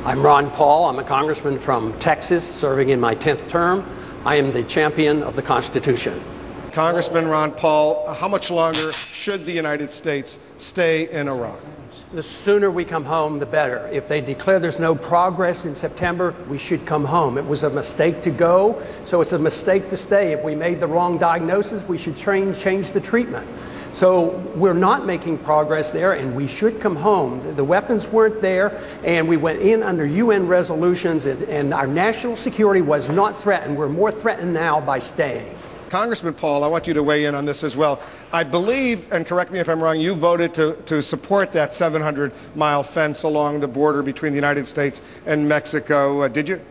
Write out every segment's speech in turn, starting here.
I'm Ron Paul. I'm a congressman from Texas, serving in my 10th term. I am the champion of the Constitution. Congressman Ron Paul, how much longer should the United States stay in Iraq? The sooner we come home, the better. If they declare there's no progress in September, we should come home. It was a mistake to go, so it's a mistake to stay. If we made the wrong diagnosis, we should change the treatment. So we're not making progress there, and we should come home. The weapons weren't there, and we went in under UN resolutions, and our national security was not threatened. We're more threatened now by staying. Congressman Paul, I want you to weigh in on this as well. I believe, and correct me if I'm wrong, you voted to support that 700-mile fence along the border between the United States and Mexico. Did you?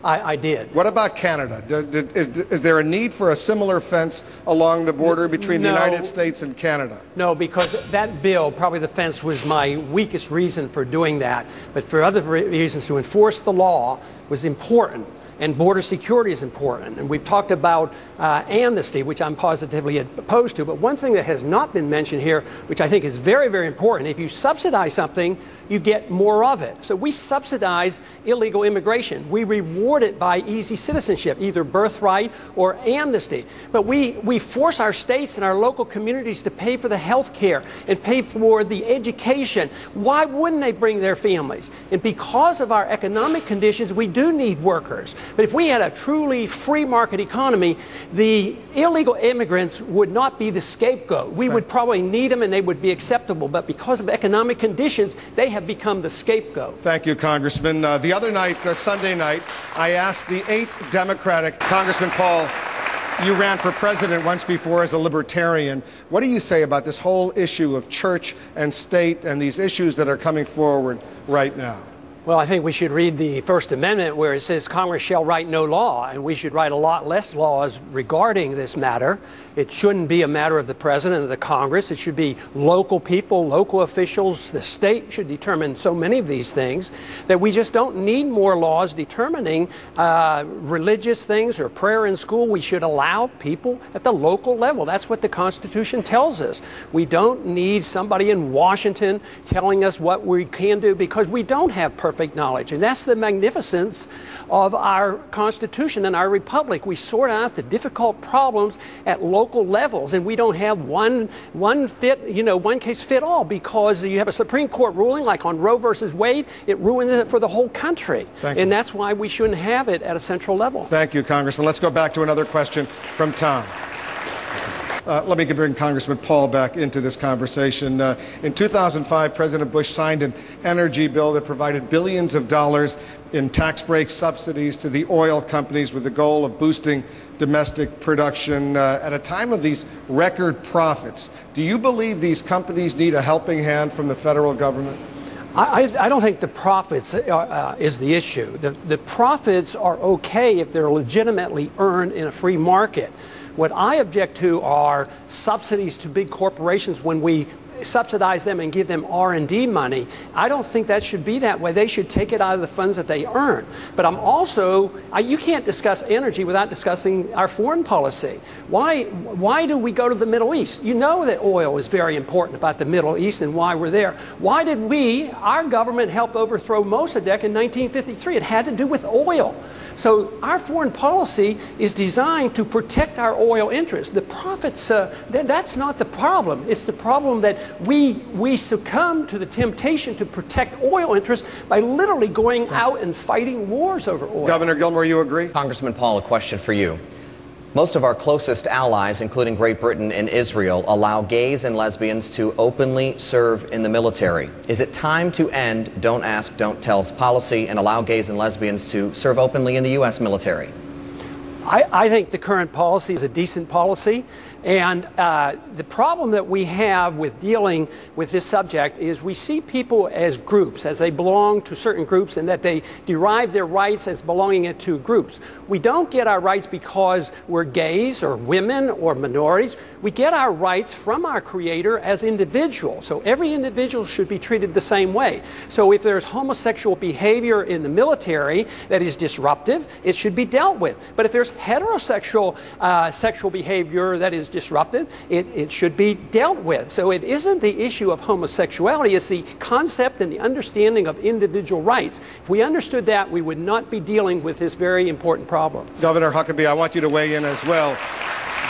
I did. What about Canada? Is there a need for a similar fence along the border between the United States and Canada? No, because that bill, probably the fence, was my weakest reason for doing that. But for other reasons, to enforce the law was important. And border security is important. And we've talked about amnesty, which I'm positively opposed to. But one thing that has not been mentioned here, which I think is very, very important, if you subsidize something, you get more of it. So we subsidize illegal immigration. We reward it by easy citizenship, either birthright or amnesty. But we force our states and our local communities to pay for the health care and pay for the education. Why wouldn't they bring their families? And because of our economic conditions, we do need workers. But if we had a truly free market economy, the illegal immigrants would not be the scapegoat. We would probably need them and they would be acceptable. But because of economic conditions, they have become the scapegoat. Thank you, Congressman. The other night, Sunday night, I asked the 8 Democratic, Congressman Paul, you ran for president once before as a libertarian. What do you say about this whole issue of church and state and these issues that are coming forward right now? Well, I think we should read the First Amendment where it says Congress shall write no law, and we should write a lot less laws regarding this matter. It shouldn't be a matter of the President or the Congress. It should be local people, local officials. The state should determine so many of these things that we just don't need more laws determining religious things or prayer in school. We should allow people at the local level. That's what the Constitution tells us. We don't need somebody in Washington telling us what we can do because we don't have perfect knowledge. And that's the magnificence of our Constitution and our republic. We sort out the difficult problems at local levels, and we don't have one case fit all, because you have a Supreme Court ruling like on Roe versus Wade. It ruined it for the whole country. And that's why we shouldn't have it at a central level. Thank you, Congressman. Let's go back to another question from Tom. Let me bring Congressman Paul back into this conversation. In 2005, President Bush signed an energy bill that provided billions of dollars in tax break subsidies to the oil companies with the goal of boosting domestic production at a time of these record profits. Do you believe these companies need a helping hand from the federal government? I don't think the profits is the issue. The profits are okay if they're legitimately earned in a free market. What I object to are subsidies to big corporations when we subsidize them and give them R&D money. I don't think that should be that way. They should take it out of the funds that they earn. But I'm also, you can't discuss energy without discussing our foreign policy. Why do we go to the Middle East? You know that oil is very important about the Middle East and why we're there. Why did our government, help overthrow Mossadegh in 1953? It had to do with oil. So our foreign policy is designed to protect our oil interests. The profits, that's not the problem. It's the problem that we succumb to the temptation to protect oil interests by literally going out and fighting wars over oil. Governor Gilmore, you agree? Congressman Paul, a question for you. Most of our closest allies, including Great Britain and Israel, allow gays and lesbians to openly serve in the military. Is it time to end don't ask, don't tell policy and allow gays and lesbians to serve openly in the U.S. military? I think the current policy is a decent policy. And the problem that we have with dealing with this subject is we see people as groups, as they belong to certain groups, and that they derive their rights as belonging to groups. We don't get our rights because we're gays or women or minorities. We get our rights from our Creator as individuals. So every individual should be treated the same way. So if there's homosexual behavior in the military that is disruptive, it should be dealt with. But if there's heterosexual sexual behavior that is disrupted, it should be dealt with. So it isn't the issue of homosexuality, it's the concept and the understanding of individual rights. If we understood that, we would not be dealing with this very important problem. Governor Huckabee, I want you to weigh in as well.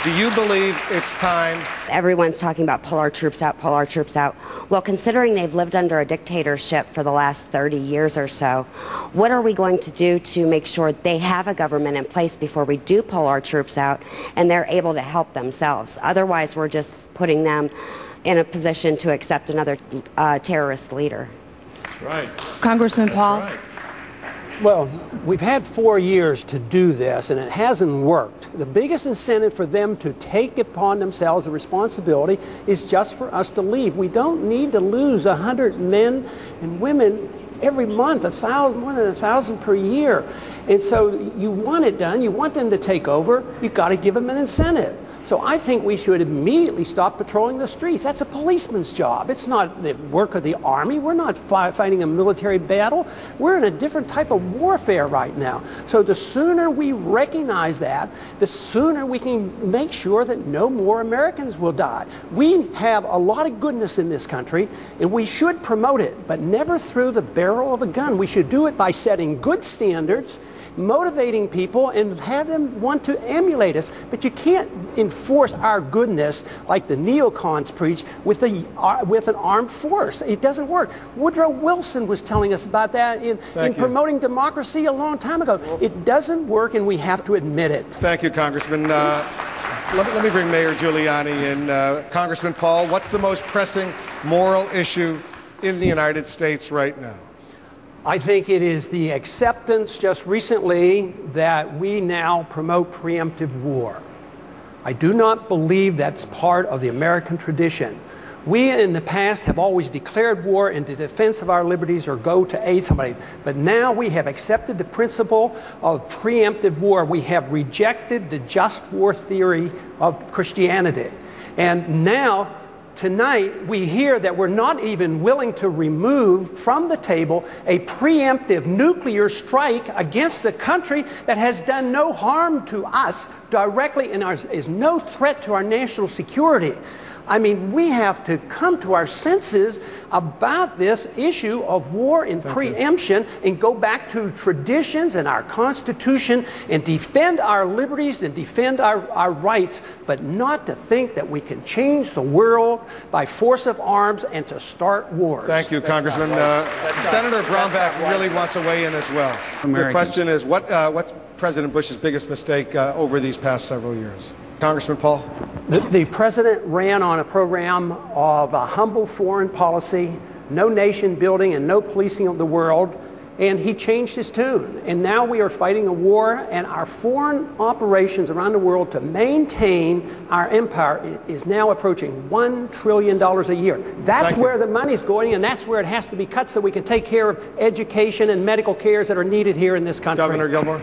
Do you believe it's time? Everyone's talking about pull our troops out, pull our troops out. Well, considering they've lived under a dictatorship for the last 30 years or so, what are we going to do to make sure they have a government in place before we do pull our troops out and they're able to help themselves? Otherwise, we're just putting them in a position to accept another terrorist leader. Right. Congressman Paul. Right. Well, we've had 4 years to do this, and it hasn't worked. The biggest incentive for them to take upon themselves the responsibility is just for us to leave. We don't need to lose 100 men and women every month, 1,000, more than 1,000 per year. And so you want it done, you want them to take over, you've got to give them an incentive. So I think we should immediately stop patrolling the streets. That's a policeman's job. It's not the work of the Army. We're not fighting a military battle. We're in a different type of warfare right now. So the sooner we recognize that, the sooner we can make sure that no more Americans will die. We have a lot of goodness in this country, and we should promote it, but never through the barrel of a gun. We should do it by setting good standards, motivating people, and have them want to emulate us. But you can't enforce our goodness like the neocons preach with an armed force. It doesn't work. Woodrow Wilson was telling us about that in promoting democracy a long time ago. It doesn't work, and we have to admit it. Thank you, Congressman. Let me bring Mayor Giuliani in. Congressman Paul, what's the most pressing moral issue in the United States right now? I think it is the acceptance just recently that we now promote preemptive war. I do not believe that's part of the American tradition. We in the past have always declared war in the defense of our liberties or go to aid somebody. But now we have accepted the principle of preemptive war. We have rejected the just war theory of Christianity. And now, tonight, we hear that we're not even willing to remove from the table a preemptive nuclear strike against the country that has done no harm to us directly and is no threat to our national security. I mean, we have to come to our senses about this issue of war and preemption and go back to traditions and our Constitution and defend our liberties and defend our rights, but not to think that we can change the world by force of arms and to start wars. Thank you, Congressman. Senator Brownback really wants to weigh in as well. The question is, what's President Bush's biggest mistake over these past several years? Congressman Paul? The president ran on a program of a humble foreign policy, no nation building and no policing of the world, and he changed his tune. And now we are fighting a war, and our foreign operations around the world to maintain our empire is now approaching $1 trillion a year. That's where the money's going, and that's where it has to be cut so we can take care of education and medical cares that are needed here in this country. Governor Gilmore?